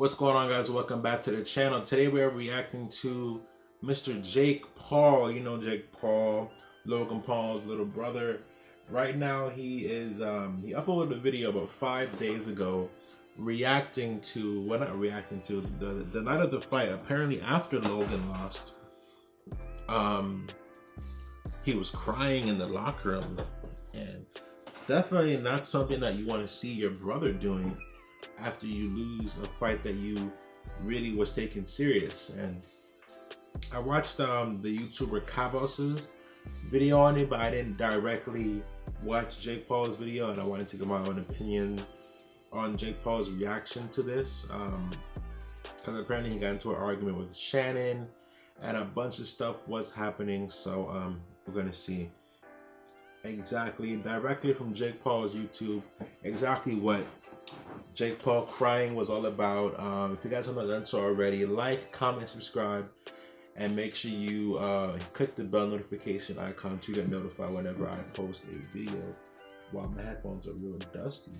What's going on, guys? Welcome back to the channel. Today we are reacting to Mr. Jake Paul. You know Jake Paul, Logan Paul's little brother. Right now he is he uploaded a video about 5 days ago reacting to, well, not reacting to, the night of the fight. Apparently after Logan lost, he was crying in the locker room, and definitely not something that you want to see your brother doing after you lose a fight that you really was taking serious. And I watched the YouTuber Cabos's video on it, but I didn't directly watch Jake Paul's video, and I wanted to get my own opinion on Jake Paul's reaction to this, because apparently he got into an argument with Shannon and a bunch of stuff was happening. So we're gonna see exactly directly from Jake Paul's YouTube exactly what Jake Paul crying was all about. If you guys have not done so already, like, comment, subscribe, and make sure you click the bell notification icon to get notified whenever I post a video. Wow, my headphones are real dusty.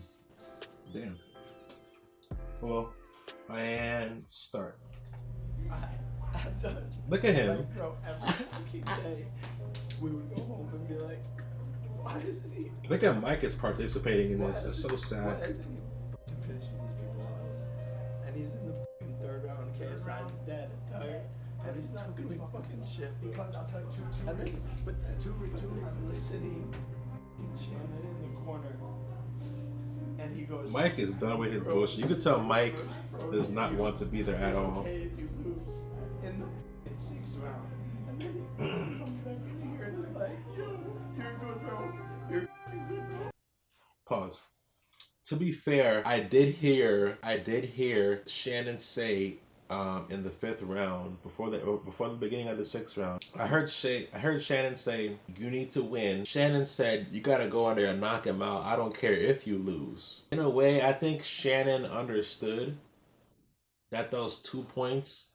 Damn. Well, and start. Look at him. Like, bro, every fucking day we would go home and be like, why is he? Look at Mike is participating in this. It's so sad. Finishing these people off, and he's in the fucking third round. KSI is dead and tired, and he's not doing fucking shit. Because I'll tell you two, and then but the two is listening. Shannon in the corner, and he goes. Mike is done with his bullshit. You can tell Mike does not want to be there at all. Okay, if you lose in the sixth round, and then he comes back in here and is like, you're good, bro. You're good, bro. Pause. To be fair, I did hear Shannon say in the 5th round, before the beginning of the 6th round, I heard Shannon say, "You need to win." Shannon said, "You gotta go in there and knock him out. I don't care if you lose." In a way, I think Shannon understood that those 2 points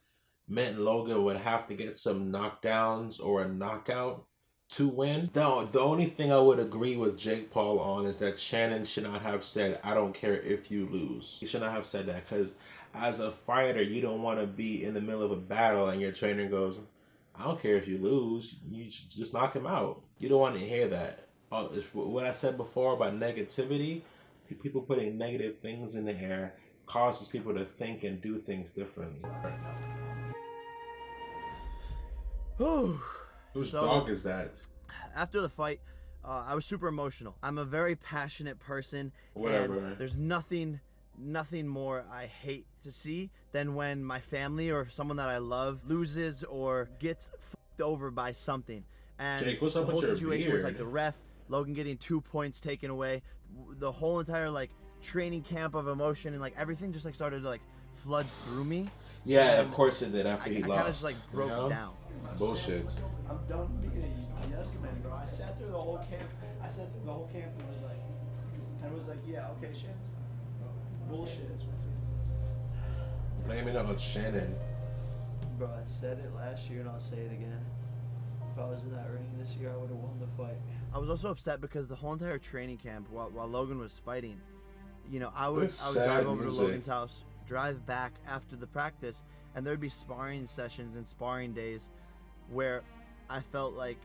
meant Logan would have to get some knockdowns or a knockout to win. The only thing I would agree with Jake Paul on is that Shannon should not have said, "I don't care if you lose." He should not have said that, because as a fighter, you don't want to be in the middle of a battle and your trainer goes, "I don't care if you lose, you just knock him out." You don't want to hear that. It's what I said before about negativity. People putting negative things in the air causes people to think and do things differently. Whose dog is that? After the fight, I was super emotional. I'm a very passionate person. Whatever. And there's nothing more I hate to see than when my family or someone that I love loses or gets fucked over by something. And Jake, what's up the with whole your situation beard? with like the ref, Logan getting 2 points taken away, the whole entire like training camp of emotion and like everything just like started to like flood through me. Yeah, And of course it did after he I lost. kind of just like broke down. Bullshit. I'm done being a yes man, bro. I sat through the whole camp. And was like, yeah, okay, Shannon. Bullshit. Blame it on Shannon. Bro, I said it last year and I'll say it again. If I was in that ring this year, I would have won the fight. I was also upset because the whole entire training camp, while Logan was fighting, you know, I would drive over to Logan's house, drive back after the practice, and there'd be sparring sessions and sparring days where I felt like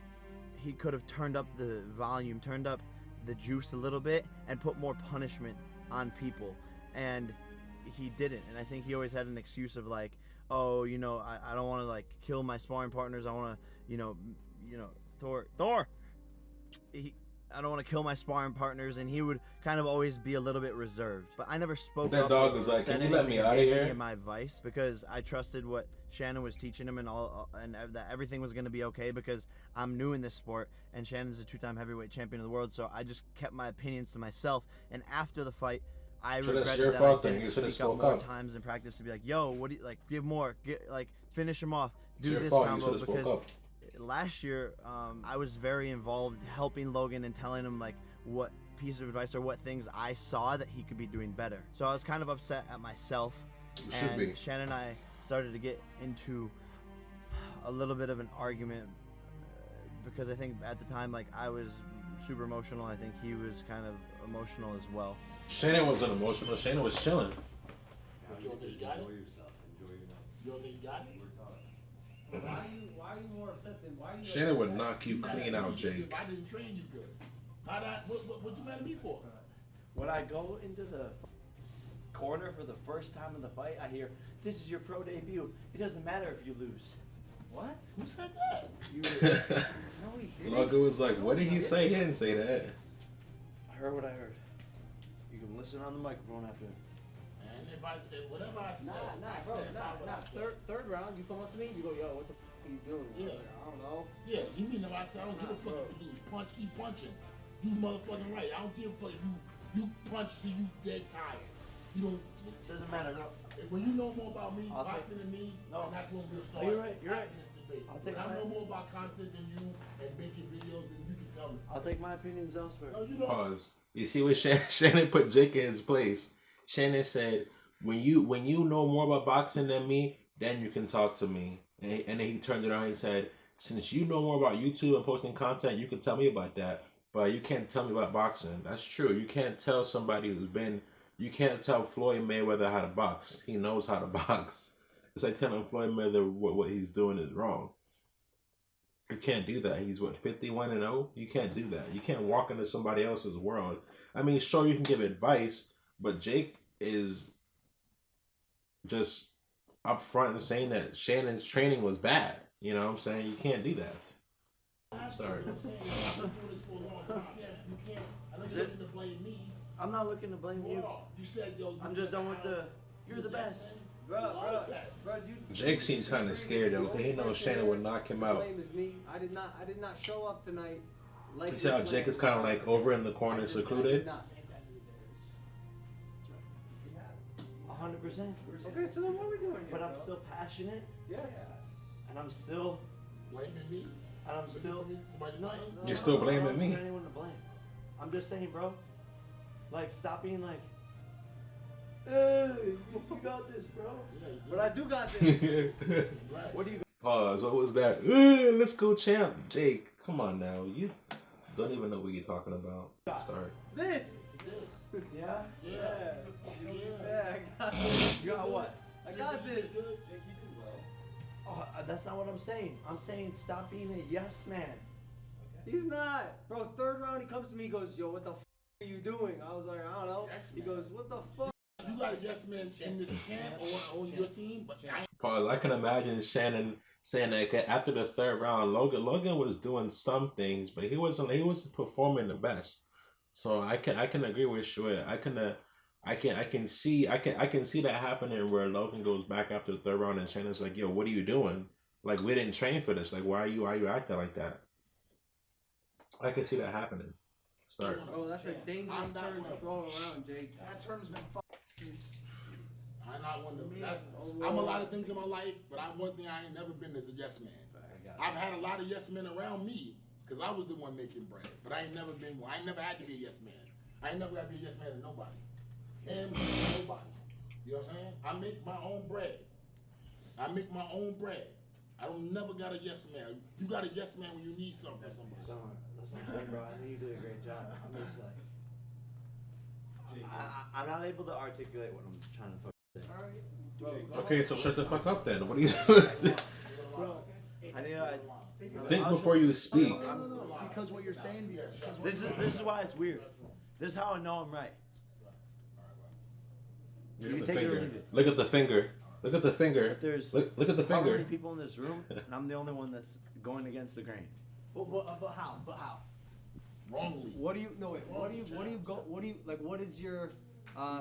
he could have turned up the volume, turned up the juice a little bit, and put more punishment on people. And he didn't. And I think he always had an excuse of like, oh, you know, I don't want to like kill my sparring partners. I want to, you know, Thor. I don't want to kill my sparring partners, and he would kind of always be a little bit reserved. But I never spoke That up. dog was like, "Can you let me out of here?" My advice, because I trusted what Shannon was teaching him, and that everything was going to be okay, because I'm new in this sport, and Shannon's a 2-time heavyweight champion of the world. So I just kept my opinions to myself. And after the fight, I regretted that I didn't speak up more times in practice to be like, "Yo, what do you like? Give more, like finish him off, do this combo." Because last year, I was very involved helping Logan and telling him like what piece of advice or what things I saw that he could be doing better. So I was kind of upset at myself. And Shannon and I started to get into a little bit of an argument because I think at the time, like, I was super emotional. I think he was kind of emotional as well. Shannon wasn't emotional. Shannon was chilling. But you don't think he got it? You don't think he got it? Why are you more upset than why? Shannon would knock you clean out, Jake. I didn't train you good. What you mad at me for? When I go into the corner for the first time in the fight, I hear, "This is your pro debut. It doesn't matter if you lose." What? Who said that? You, no, he didn't. Logan was like, what did he say? He didn't say that. I heard what I heard. You can listen on the microphone after. And whatever I said, I bro, said what I said. Third round, you come up to me, you go, yo, what the f are you doing? Yeah. I don't know. Yeah, you mean if I said I don't give a fuck if you lose. Punch, keep punching. You motherfucking right. I don't give a fuck if you punch till you dead tired. You don't. Doesn't matter. When you know more about me, I'll boxing than me, No. and that's when we'll start. You're right. You're right. having this debate. I'll take when I my- know more about content than you and making videos, then you can tell me. I'll take my opinions elsewhere. No, you don't. Pause. You see what Shannon put Jake in his place. Shannon said, when you know more about boxing than me, then you can talk to me. And then he turned it around and said, since you know more about YouTube and posting content, you can tell me about that. But you can't tell me about boxing. That's true. You can't tell somebody you can't tell Floyd Mayweather how to box. He knows how to box. It's like telling Floyd Mayweather what he's doing is wrong. You can't do that. He's 51-0. You can't do that. You can't walk into somebody else's world. I mean, sure, you can give advice, but Jake is just upfront and saying that Shannon's training was bad. You know what I'm saying? You can't do that. Sorry. I'm saying I've been doing this for a long time. You can't. I know you're looking to blame me. I'm not looking to blame you. You said, yo. I'm just done with the. You're the best. Bro, you. Jake seems kind of scared though, because he knows Shannon would knock him out. Blame is me. I did not show up tonight. Like You see how Jake is kind of like over in the corner, secluded. 100%. Okay, so then what are we doing here? But I'm bro? still passionate, Yes. and I'm still, Blaming me? and I'm still. Somebody No, lying? no, You're still no, blaming I don't me. want anyone to blame. I'm just saying, bro. Like, stop being like, hey, you got this, bro. Yeah, you But I do got this. right. What do you? Pause. What was that? Let's go, champ. Jake, come on now. You don't even know what you're talking about. Start. This. Yeah. Yeah. Yeah, I got this. You got what? I got this. Oh, that's not what I'm saying. I'm saying stop being a yes man. He's not. Bro, third round, he comes to me, he goes, yo, what the f are you doing? I was like, I don't know. Yes, He man. goes, what the fuck? You got a yes man in this camp or on your team, but I ain't. Pause. I can imagine Shannon saying that after the third round, Logan was doing some things, but he wasn't performing the best. So I can agree with Shway. I can see that happening where Logan goes back after the third round and Shannon's like, yo, what are you doing? Like, we didn't train for this. Like, why are you acting like that? I can see that happening. Start. Bro, that's a dangerous I'm not term one to of throw around, Jake. That term's been I'm not one of them. I'm a lot of things in my life, but one thing I ain't never been is a yes man. I've had a lot of yes men around me because I was the one making bread, but I ain't never been one. I ain't never had to be a yes man. I ain't never had to be a yes man to nobody. And nobody. You know what I'm saying? I make my own bread. I make my own bread. I don't never got a yes man. You got a yes man when you need something from somebody. That's what I'm saying, bro. I think you did a great job. I'm just like, I'm not able to articulate what I'm trying to fucking say. Okay, so shut the fuck up then. What are you Bro, I need to. think before you speak? No. Because what you're saying, because what This is why it's weird. This is how I know I'm right. Look You at the take it or finger. leave it. Look at the finger. Look at the finger. But there's Look at the how many finger. people in this room, and I'm the only one that's going against the grain. but how? But how? Wrongly. What do you, no wait, what do you go, what is your,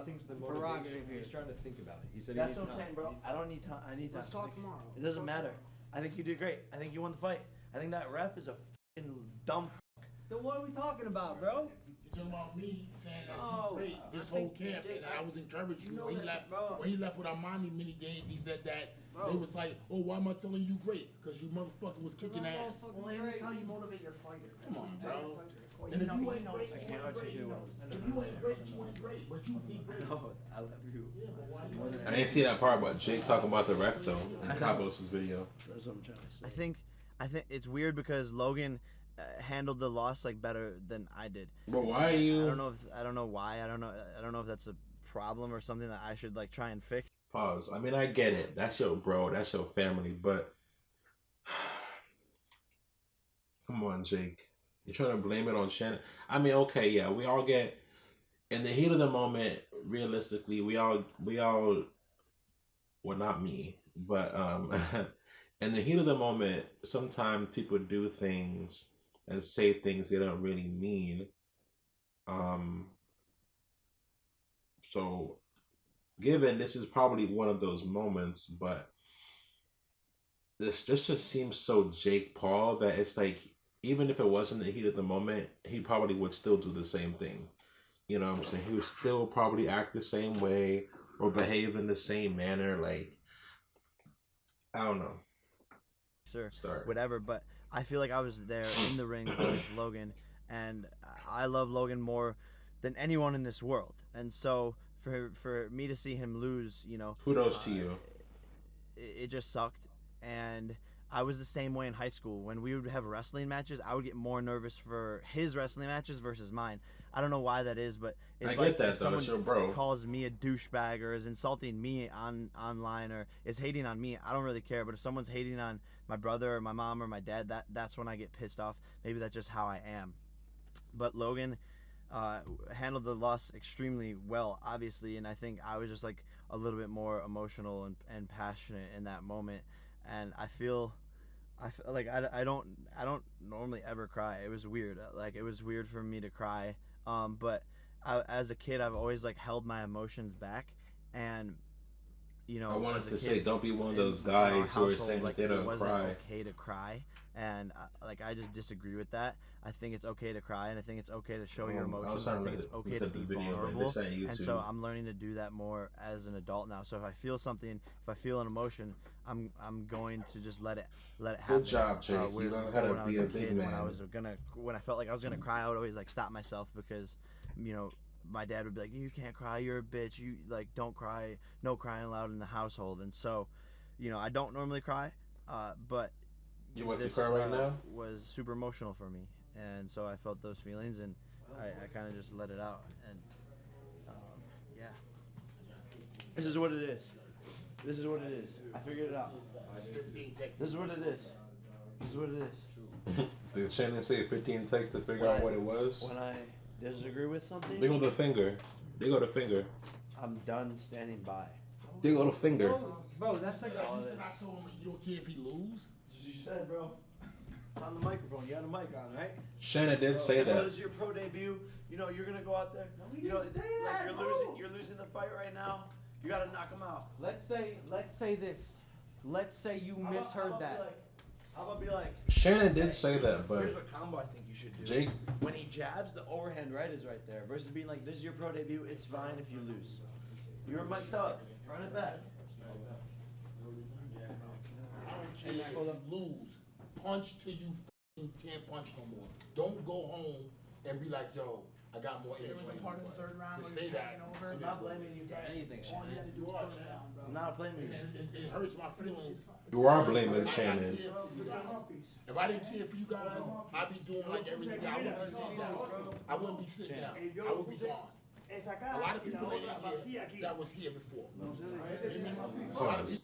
Thinks the prerogative motivation. here? He's trying to think about it. He said That's he what needs I'm saying, time. bro. I don't need time. I need time. Let's talk tomorrow. It doesn't matter. I think you did great. I think you won the fight. I think that ref is a fucking dumb. Then what are we talking about, bro? You're talking about me saying that No, you great this I whole think- camp, and I was encouraging you. know When he that, left, bro. when he left with Armani many days, he said that Bro. they was like, "Oh, why am I telling you great? Because you motherfucking was kicking ass." Well, anytime you motivate your fighter. Come on, bro. And And if you he ain't knows great, that. you ain't great. If you ain't great, you ain't great. But you did great. No, I love you. Yeah, but why you I didn't see that part about Jake talking about the ref though in Cabos' video. That's what I'm trying to say. I think it's weird because Logan handled the loss like better than I did. But why are I you? don't know why. I don't know if that's a problem or something that I should like try and fix. Pause. I mean, I get it. That's your bro. That's your family. But come on, Jake. You're trying to blame it on Shannon. I mean, okay, yeah, we all get in the heat of the moment. Realistically, we all, well, not me, but in the heat of the moment, sometimes people do things and say things they don't really mean. So given this is probably one of those moments, but this just seems so Jake Paul that it's like, even if it wasn't the heat of the moment, he probably would still do the same thing. You know what I'm saying? He would still probably act the same way or behave in the same manner. Like, I don't know. Or whatever, but I feel like I was there in the ring with Logan, and I love Logan more than anyone in this world. And so for me to see him lose, you know, kudos to you. It just sucked. And I was the same way in high school. When we would have wrestling matches, I would get more nervous for his wrestling matches versus mine. I don't know why that is, but it's I like get that though. It's your bro. Calls me a douchebag or is insulting me online or is hating on me. I don't really care. But if someone's hating on my brother or my mom or my dad, that's when I get pissed off. Maybe that's just how I am. But Logan handled the loss extremely well, obviously, and I think I was just like a little bit more emotional and passionate in that moment. And I feel like I don't normally ever cry. It was weird. Like, it was weird for me to cry. But as a kid, I've always like held my emotions back, and you know, I wanted to say, don't be one of those guys who are saying like, they don't cry. It wasn't okay to cry, and like I just disagree with that. I think it's okay to cry, and I think it's okay to show your emotions. I think it's okay to be vulnerable, and so I'm learning to do that more as an adult now. So if I feel something, if I feel an emotion, I'm going to just let it happen. Good job, Jake. You learned how to be a big man. When I felt like I was gonna cry, I would always like stop myself because, you know, my dad would be like, "You can't cry. You're a bitch. You like don't cry. No crying allowed in the household." And so, you know, I don't normally cry, but you want to cry right now? Was super emotional for me, and so I felt those feelings, and I kind of just let it out, and yeah. This is what it is. This is what it is. I figured it out. This is what it is. This is what it is. Did Shannon say 15 takes to figure out what it was? When I disagree with something, they go the finger. They go the finger. I'm done standing by. They go the finger. Bro, that's like You said I told him you don't care if he lose. That's what you said, bro. It's on the microphone. You got a mic on, right? Shannon did say that. This is your pro debut. You know you're gonna go out there. You know, it's like you're losing the fight right now. You gotta knock him out. Let's say this. Let's say you misheard that. How about be like? Shannon did say that, but here's what combo I think you should do. Jake, when he jabs, the overhand right is right there. Versus being like, "This is your pro debut. It's fine if you lose. You're mic'd up. Run it back." I don't care if you lose. Punch till you can't punch no more. Don't go home and be like, "Yo, I got more energy." There was a part of the third round to where say you that. over. I'm not blaming you for anything, All you had to Shannon. do was put him down, bro. I'm not blaming you. It hurts my feelings. you are blaming I care Shannon. for you guys. If I didn't care for you guys, I'd be doing like everything. I wouldn't be sitting down. I wouldn't be sitting down. I would be gone. A lot of people ain't here that was here before.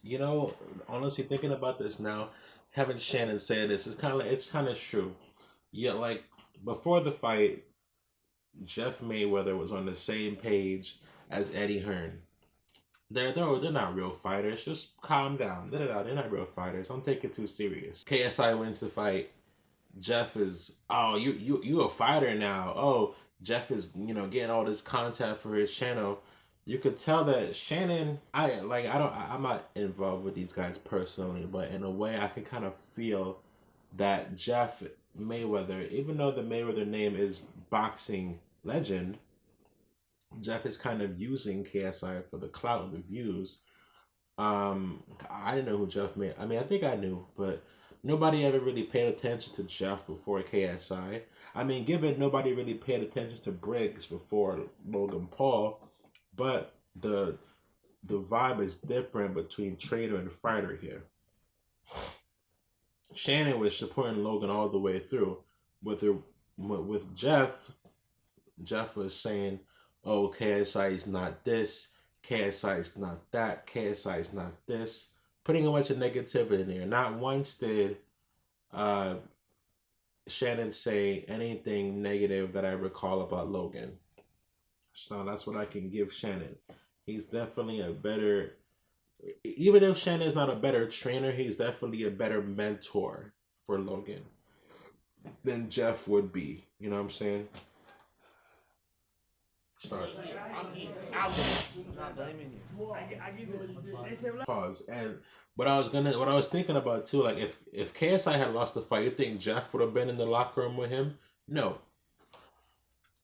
You know, honestly, thinking about this now, having Shannon say this, it's kind of true. Yeah, like before the fight, Jeff Mayweather was on the same page as Eddie Hearn. They're not real fighters. Just calm down. They're not real fighters. Don't take it too serious. KSI wins the fight. Jeff is, oh, you a fighter now. Oh, Jeff is, you know, getting all this content for his channel. You could tell that Shannon, I'm not involved with these guys personally, but in a way I can kind of feel that Jeff Mayweather, even though the Mayweather name is boxing legend, Jeff is kind of using KSI for the clout and the views. I didn't know who Jeff May. I mean, I think I knew, but nobody ever really paid attention to Jeff before KSI. I mean, given nobody really paid attention to Briggs before Logan Paul, but the vibe is different between trader and fighter here. Shannon was supporting Logan all the way through. With Jeff was saying, oh, KSI is not this, KSI is not that, KSI is not this, putting a bunch of negativity in there. Not once did uh, Shannon say anything negative that I recall about Logan. So that's what I can give Shannon. He's definitely a better, even if Shannon's not a better trainer, he's definitely a better mentor for Logan than Jeff would be. You know what I'm saying? Start. I'm here. I'll I'm not blaming you. Pause. And what I was thinking about too, like if KSI had lost the fight, you think Jeff would have been in the locker room with him? No.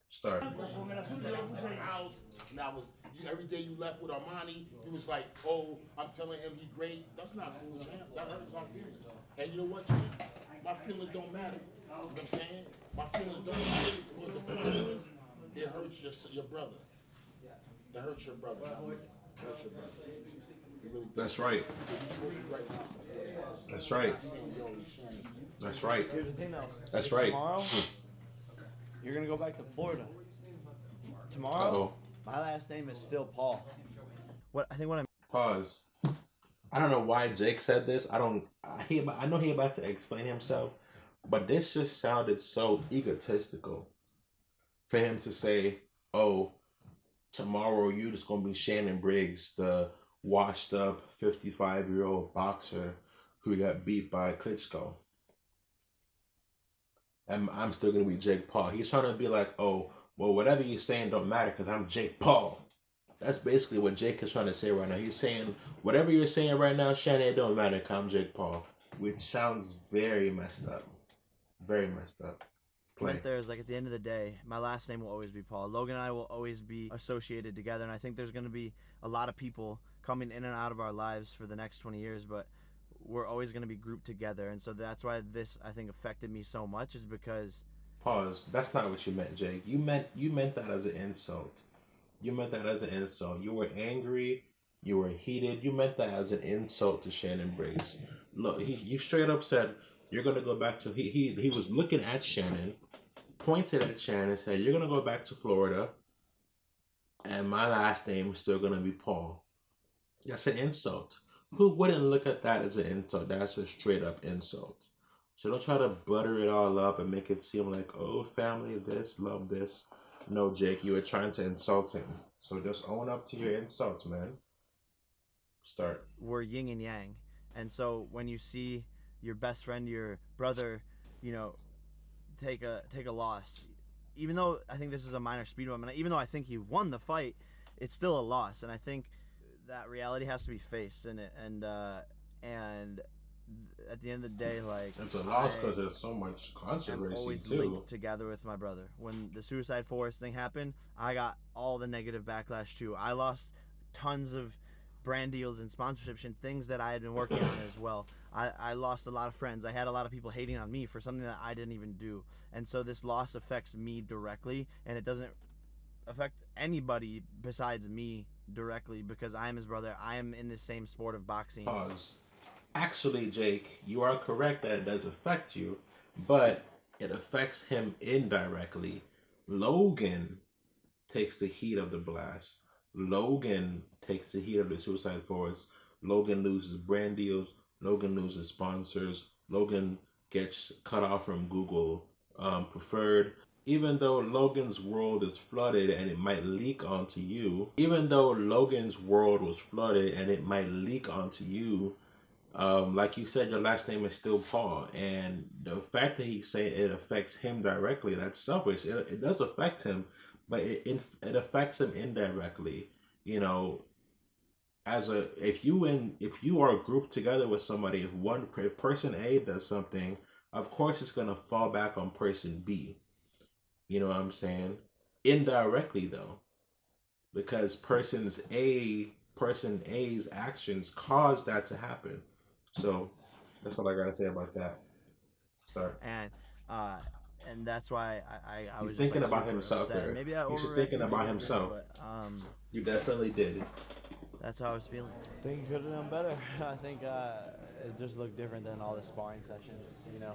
Start. house, and I was every day you left with Armani, you was like, oh, I'm telling him he great. That's not cool, champ. That hurts my feelings. And you know what, champ? My feelings don't matter. You know what I'm saying? My feelings don't matter. What the point is, it hurts your brother. That hurts your brother. It hurts your brother. It really That's right. That's right. That's right. Here's the thing, though. That's right. Tomorrow, you're gonna go back to Florida. Tomorrow, Uh-oh. my last name is still Paul. What I'm Pause. I don't know why Jake said this. I know he about to explain himself, but this just sounded so egotistical for him to say, "Oh, tomorrow you just gonna be Shannon Briggs, the washed up 55-year-old boxer who got beat by Klitschko, and I'm still gonna be Jake Paul." He's trying to be like, "Oh, well, whatever you're saying don't matter because I'm Jake Paul." That's basically what Jake is trying to say right now. He's saying, whatever you're saying right now, Shannon, it don't matter because I'm Jake Paul. Which sounds very messed up. Very messed up. Right there is like, at the end of the day, my last name will always be Paul. Logan and I will always be associated together, and I think there's going to be a lot of people coming in and out of our lives for the next 20 years, but we're always going to be grouped together. And so that's why this, I think, affected me so much, is because... Pause. That's not what you meant, Jake. You meant that as an insult. You meant that as an insult. You were angry. You were heated. You meant that as an insult to Shannon Briggs. Look, you straight up said you're gonna go back to. He was looking at Shannon, pointed at Shannon, said you're gonna go back to Florida, and my last name is still gonna be Paul. That's an insult. Who wouldn't look at that as an insult? That's a straight up insult. So don't try to butter it all up and make it seem like, oh, family, this, love this. No, Jake, you were trying to insult him. So just own up to your insults, man. Start. We're yin and yang. And so when you see your best friend, your brother, you know, take a loss, even though I think this is a minor speed bump, and even though I think he won the fight, it's still a loss. And I think that reality has to be faced in it. And at the end of the day, like, it's a loss because there's so much controversy I'm always too. linked together with my brother. When the Suicide Forest thing happened, I got all the negative backlash too. I lost tons of brand deals and sponsorships and things that I had been working on as well. I lost a lot of friends. I had a lot of people hating on me for something that I didn't even do. And so this loss affects me directly, and it doesn't affect anybody besides me directly because I am his brother. I am in the same sport of boxing. Pause. Actually, Jake, you are correct that it does affect you, but it affects him indirectly. Logan takes the heat of the blast. Logan takes the heat of the Suicide Forest. Logan loses brand deals. Logan loses sponsors. Logan gets cut off from Google Preferred. Even though Logan's world is flooded and it might leak onto you, like you said, your last name is still Paul, and the fact that he's saying it affects him directly, that's selfish. It does affect him, but it affects him indirectly. You know, if you are grouped together with somebody, if person A does something, of course it's gonna fall back on person B. You know what I'm saying? Indirectly though, because person A's actions caused that to happen. So that's what I gotta say about that. Start. And that's why I was He's thinking just, like, about himself upset. there. Maybe He's just thinking about overreacted, himself. But, You definitely did. that's how I was feeling. I think he could have done better. I think it just looked different than all the sparring sessions. You know,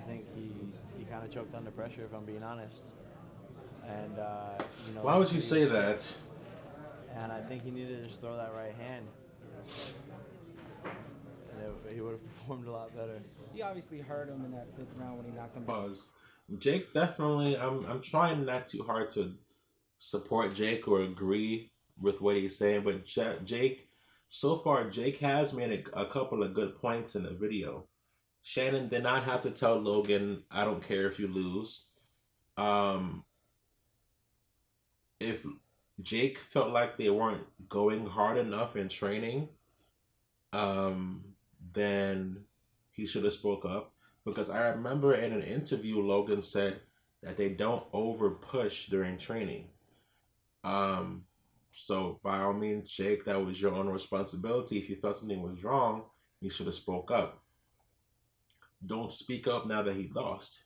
I think he kind of choked under pressure, if I'm being honest. and you know. Why would you say that? And I think he needed to just throw that right hand, and he would have performed a lot better. He obviously hurt him in that 5th round when he knocked him down. Pause. Jake definitely. I'm trying not too hard to support Jake or agree with what he's saying, but Jake, so far, Jake has made a couple of good points in the video. Shannon did not have to tell Logan, "I don't care if you lose." If Jake felt like they weren't going hard enough in training, then he should have spoke up. Because I remember in an interview, Logan said that they don't over push during training. So by all means, Jake, that was your own responsibility. If you thought something was wrong, you should have spoke up. Don't speak up now that he lost.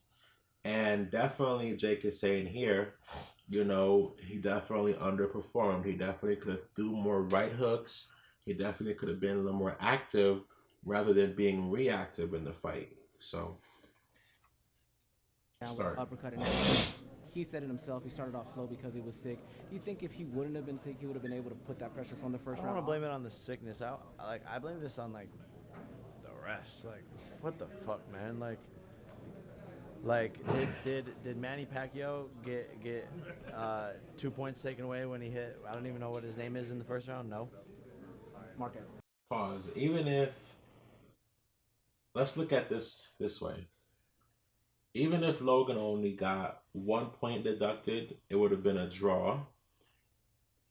And definitely Jake is saying here, you know, he definitely underperformed. He definitely could have threw more right hooks. He definitely could have been a little more active rather than being reactive in the fight. So, Uppercut and he said it himself. He started off slow because he was sick. You think if he wouldn't have been sick, he would have been able to put that pressure from the first I round? don't want to blame it on the sickness. I blame this on like the refs. Like, what the fuck, man? Like did Manny Pacquiao get 2 points taken away when he hit? I don't even know what his name is in the first round. No. Marquez. Pause. Even if, let's look at this way. Even if Logan only got 1 point deducted, it would have been a draw.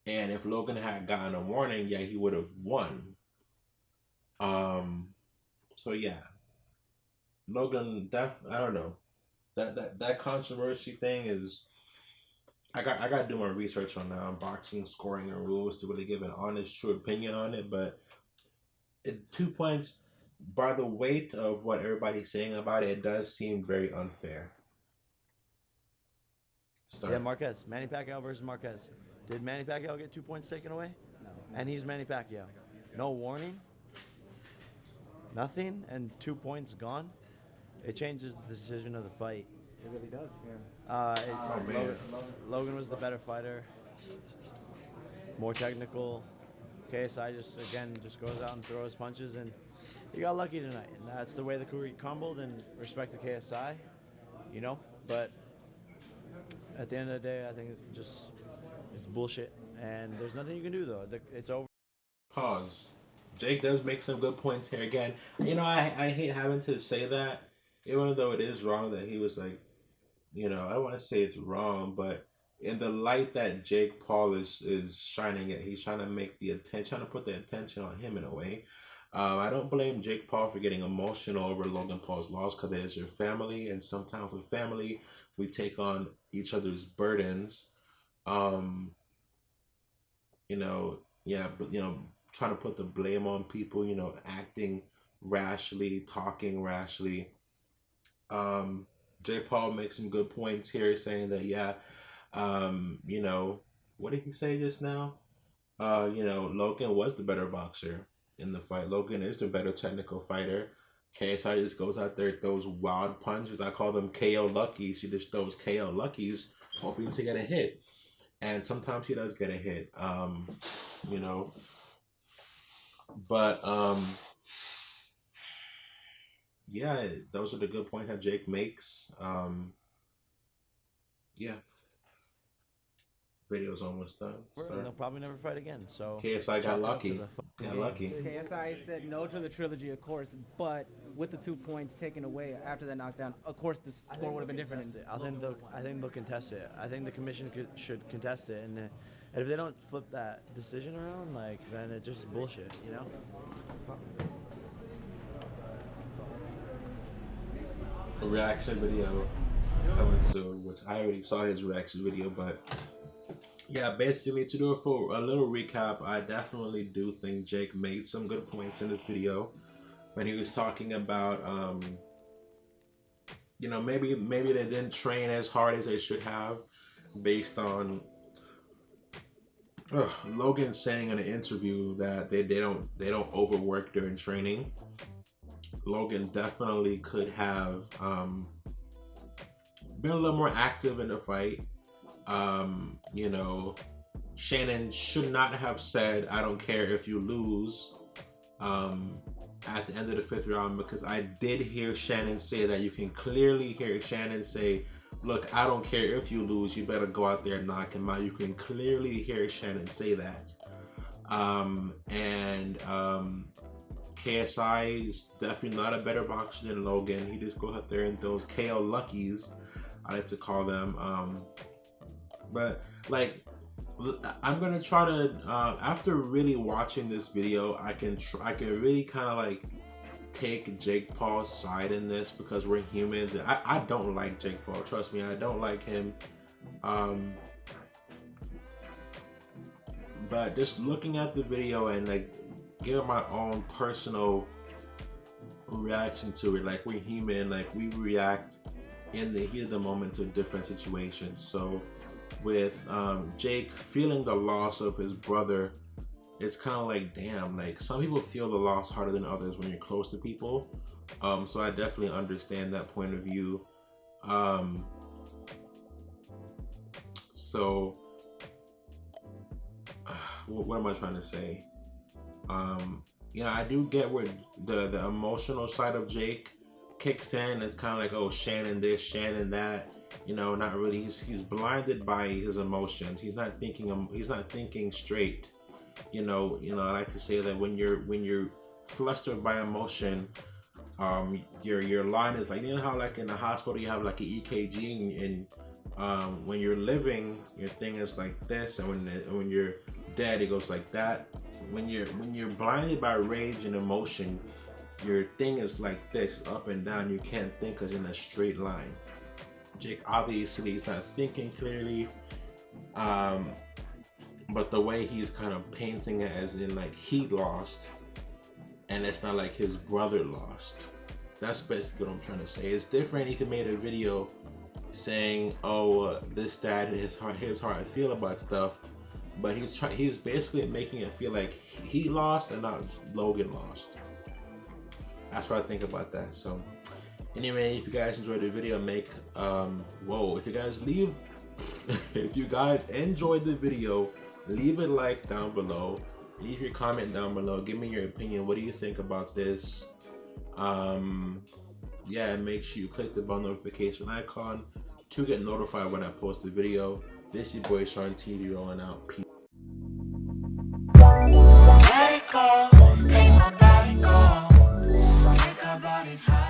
And if Logan had gotten a warning, yeah, he would have won. So yeah, Logan, I don't know. That controversy thing is, I got to do my research on boxing scoring and rules to really give an honest, true opinion on it. But 2 points, by the weight of what everybody's saying about it, it does seem very unfair. Yeah, Marquez. Manny Pacquiao versus Marquez. Did Manny Pacquiao get 2 points taken away? No. And he's Manny Pacquiao. No warning? Nothing? And 2 points gone? It changes the decision of the fight. It really does. Yeah. Logan was the better fighter. More technical. KSI just goes out and throws punches, and he got lucky tonight. And that's the way the Kuri crumbled, and respect to KSI, you know? But at the end of the day, I think it's bullshit. And there's nothing you can do, though. It's over. Pause. Jake does make some good points here again. You know, I hate having to say that, even though it is wrong that he was like, you know, I don't want to say it's wrong, but in the light that Jake Paul is shining it, he's trying to make the attention, trying to put the attention on him in a way. I don't blame Jake Paul for getting emotional over Logan Paul's loss, because it is your family, and sometimes with family, we take on each other's burdens. You know, yeah, but you know, trying to put the blame on people, you know, acting rashly, talking rashly. Jake Paul makes some good points here, saying that, yeah, you know, what did he say just now? You know, Logan was the better boxer in the fight. Logan is the better technical fighter. KSI just goes out there, throws wild punches. I call them KO luckies. He just throws KO luckies, hoping to get a hit. And sometimes he does get a hit. You know, but yeah, those are the good points that Jake makes. Yeah. Video's almost done. They'll probably never fight again. So KSI got lucky. Got lucky. KSI said no to the trilogy, of course, but with the 2 points taken away after that knockdown, of course the score would have been different. I think they'll contest it. I think the commission should contest it, and if they don't flip that decision around, like, then it's just bullshit, you know. A reaction video coming soon, which I already saw his reaction video, but yeah, basically to do it for a little recap, I definitely do think Jake made some good points in this video when he was talking about, you know, maybe they didn't train as hard as they should have, based on Logan saying in an interview that they don't overwork during training. Logan definitely could have been a little more active in the fight. You know, Shannon should not have said, "I don't care if you lose," at the end of the 5th round, because I did hear Shannon say that. You can clearly hear Shannon say, "Look, I don't care if you lose. You better go out there and knock him out." You can clearly hear Shannon say that. KSI is definitely not a better boxer than Logan. He just goes out there and those KO luckies, I like to call them. But like, I'm gonna try to after really watching this video, I can really kind of like take Jake Paul's side in this, because we're humans. And I don't like Jake Paul. Trust me, I don't like him. But just looking at the video and like giving my own personal reaction to it, like we're human, like we react in the heat of the moment to different situations. So with Jake feeling the loss of his brother, it's kind of like, damn, like some people feel the loss harder than others when you're close to people. So I definitely understand that point of view. So what am I trying to say? Yeah, I do get where the emotional side of Jake kicks in. It's kind of like, oh, Shannon this, Shannon that. You know, not really. He's blinded by his emotions. He's not thinking straight. You know. I like to say that when you're flustered by emotion, your line is like, you know how like in the hospital you have like an EKG, and when you're living, your thing is like this, and when you're dead, it goes like that. When you're blinded by rage and emotion, your thing is like this, up and down. You can't think as in a straight line. Jake obviously is not thinking clearly, but the way he's kind of painting it as in like he lost, and it's not like his brother lost. That's basically what I'm trying to say. It's different if he made a video saying, oh, this, that, his how I feel about stuff, but he's basically making it feel like he lost and not Logan lost. That's what I think about that. So anyway, if you guys enjoyed the video, if you guys enjoyed the video, leave a like down below, leave your comment down below, give me your opinion. What do you think about this? Yeah, make sure you click the bell notification icon to get notified when I post a video. This is your boy Sean TV rolling out. Peace. Let it go, make my body go, make our bodies high.